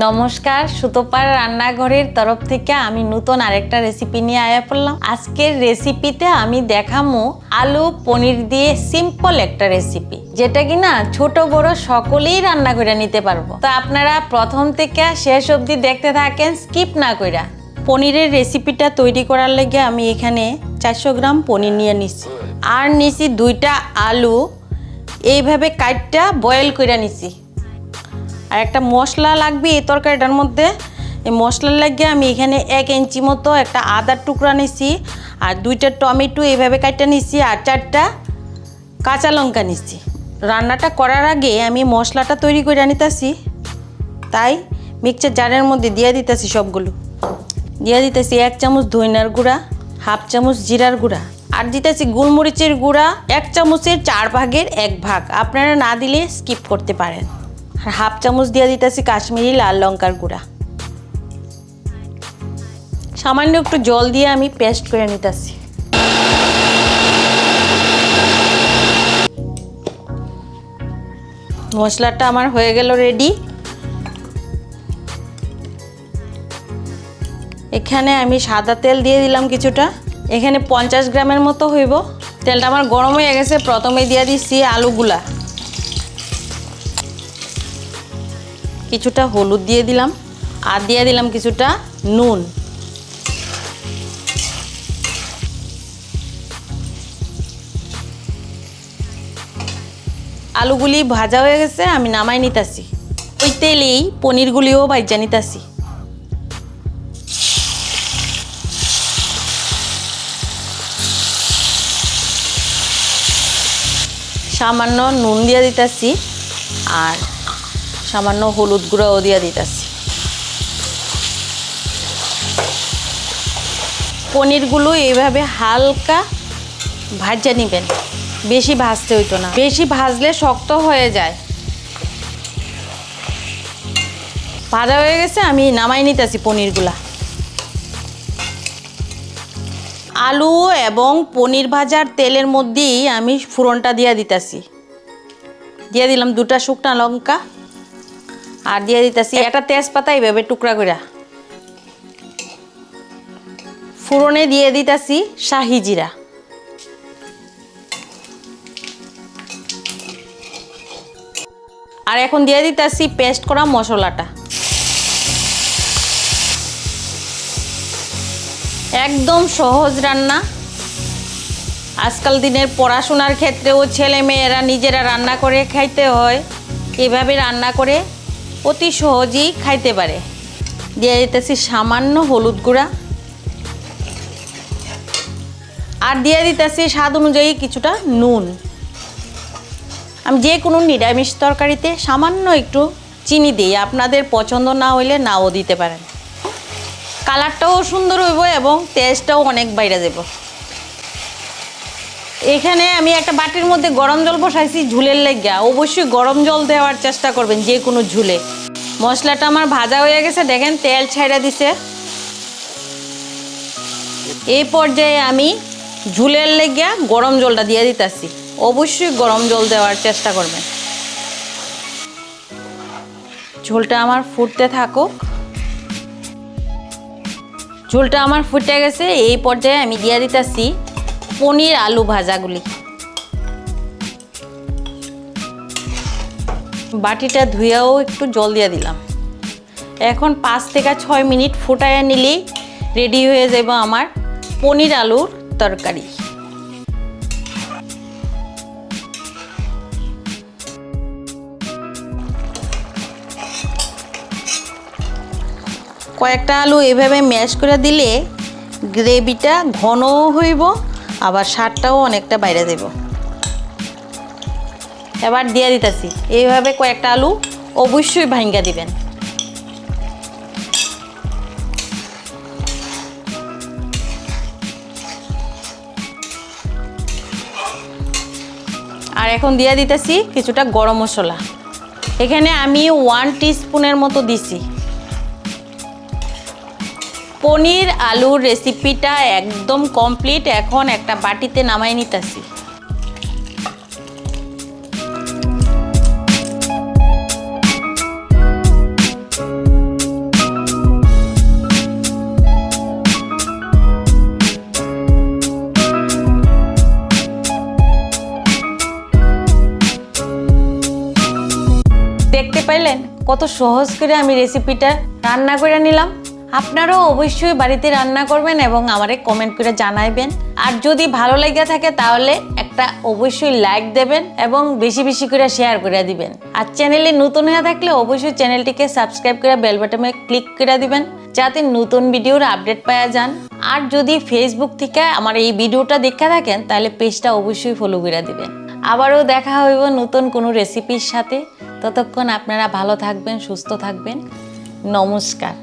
নমস্কার, সুতোপার রান্নাঘরের তরফ থেকে আমি নতুন আরেকটা রেসিপি নিয়ে আয়া পড়লাম। আজকের রেসিপিতে আমি দেখামো আলু পনির দিয়ে সিম্পল একটা রেসিপি, যেটা কিনা ছোট বড় সকলেই রান্না করে নিতে পারবো। তো আপনারা প্রথম থেকে শেষ অবধি দেখতে থাকেন, স্কিপ না কইরা। পনিরের রেসিপিটা তৈরি করার লাগে আমি এখানে 400 গ্রাম পনির নিয়ে নিছি, আর নিছি 2টা আলু এইভাবে কাটটা বয়েল করে নিছি। আর একটা মশলা লাগবে এই তরকারিটার মধ্যে। এই মশলার লাগিয়ে আমি এখানে 1 ইঞ্চি মতো একটা আদার টুকরা নিছি, আর 2টা টমেটো এইভাবে কাটটা নিছি, আর 4টা কাঁচা লঙ্কা নিছি। রান্নাটা করার আগে আমি মশলাটা তৈরি করে নিতেছি, তাই মিক্সচার জারের মধ্যে দিয়ে দিতেছি সবগুলো। দিয়ে দিতেছি 1 চামচ ধনিয়ার গুঁড়া, 1/2 চামচ জিরার গুঁড়া, আর দিতেছি গোলমরিচের গুঁড়া 1 চামচের 4 ভাগের 1 ভাগ। আপনারা না দিলে স্কিপ করতে পারেন। আর 1/2 চামচ দিয়ে দিতেছি কাশ্মীরি লাল লঙ্কার গুঁড়া। সামান্য একটু জল দিয়ে আমি পেস্ট করে নিতেছি। মশলাটা আমার হয়ে গেল রেডি। এখানে আমি সাদা তেল দিয়ে দিলাম কিছুটা, এখানে 50 গ্রামের মতো হইব। তেলটা আমার গরম হয়ে গেছে, প্রথমে দিয়ে দিচ্ছি আলুগুলা। কিছুটা হলুদ দিয়ে দিলাম, আর দিয়ে দিলাম কিছুটা নুন। আলুগুলি ভাজা হয়ে গেছে, আমি নামাই নিতেছি। ওই তেলেই পনিরগুলিও ভাজা নিতেছি। সামান্য নুন দিয়ে দিতেছি, আর সামান্য হলুদ গুঁড়াও দিয়ে দিতেছি। পনিরগুলো এইভাবে হালকা ভাজা নেবেন, বেশি ভাজতে হইতো না, বেশি ভাজলে শক্ত হয়ে যায়। ভাজা হয়ে গেছে, আমি নামাই নিতেছি পনিরগুলা। আলু এবং পনির ভাজার তেলের মধ্যেই আমি ফোড়নটা দিয়ে দিতেছি। দিয়ে দিলাম 2টা শুকনা লঙ্কা, আর দিয়ে দিতেছি একটা তেজপাতা এইভাবে টুকরা করে। ফোড়নে দিয়ে দিতেছি শাহি জিরা, আর এখন দিয়ে দিতেছি পেস্ট করা মশলাটা। একদম সহজ রান্না। আজকাল দিনের পড়াশোনার ক্ষেত্রেও ছেলে মেয়েরা নিজেরা রান্না করে খাইতে হয়, এভাবে রান্না করে অতি সহজেই খাইতে পারে। দিয়ে দিতেছি সামান্য হলুদ গুঁড়া, আর দিয়ে দিতেছি স্বাদ অনুযায়ী কিছুটা নুন। আমি যে কোনো নিরামিষ তরকারিতে সামান্য একটু চিনি দিই, আপনাদের পছন্দ না হইলে নাও দিতে পারেন। কালারটাও সুন্দর হইব এবং টেস্টটাও অনেক বাইরে যাব। এখানে আমি একটা বাটির মধ্যে গরম জল বসাইছি ঝুলের লেগা। অবশ্যই গরম জল দেওয়ার চেষ্টা করবেন যে কোনো ঝুলে। মশলাটা আমার ভাজা হয়ে গেছে, দেখেন তেল ছাইড়া দিছে। এই পর্যায়ে আমি ঝুলের লেগা গরম জলটা দিয়ে দিতেছি। অবশ্যই গরম জল দেওয়ার চেষ্টা করবেন। ঝোলটা আমার ফুটতে থাকুক। ঝোলটা আমার ফুটে গেছে, এই পর্যায়ে আমি দিয়ে দিতেছি পনির আলু ভাজাগুলি। বাটিটা ধুয়েও একটু জল দিয়ে দিলাম। এখন 5 থেকে 6 মিনিট ফুটাইয়া নিলেই রেডি হয়ে যাব আমার পনির আলুর তরকারি। কয়েকটা আলু এভাবে ম্যাশ করে দিলে গ্রেভিটা ঘনও হইব, আবার স্বাদটাও অনেকটা বাইরে দেব। এবার দিয়ে দিতেছি এইভাবে কয়েকটা আলু অবশ্যই ভাঙ্গা দিবেন। আর এখন দিয়ে দিতেছি কিছুটা গরম মশলা। এখানে আমি 1 টিস্পুনের মতো দিছি। পনির আলুর রেসিপিটা একদম কমপ্লিট। এখন একটা বাটিতে নামাই নিতেছি। দেখতে পাইলেন কত সহজ করে আমি রেসিপিটা রান্না করে নিলাম। আপনারাও অবশ্যই বাড়িতে রান্না করবেন এবং আমারে কমেন্ট করে জানাইবেন। আর যদি ভালো লেগে থাকে তাহলে একটা অবশ্যই লাইক দেবেন এবং বেশি বেশি করে শেয়ার করে দিবেন। আর চ্যানেলে নতুন হয়ে থাকলে অবশ্যই চ্যানেলটিকে সাবস্ক্রাইব করে বেল বাটনে ক্লিক করে দিবেন যাতে নতুন ভিডিওর আপডেট পাওয়া যান। আর যদি ফেসবুক থেকে আমার এই ভিডিওটা দেখে থাকেন তাহলে পেজটা অবশ্যই ফলো করে দিবেন। আবারও দেখা হইব নতুন কোনো রেসিপির সাথে। ততক্ষণ আপনারা ভালো থাকবেন, সুস্থ থাকবেন। নমস্কার।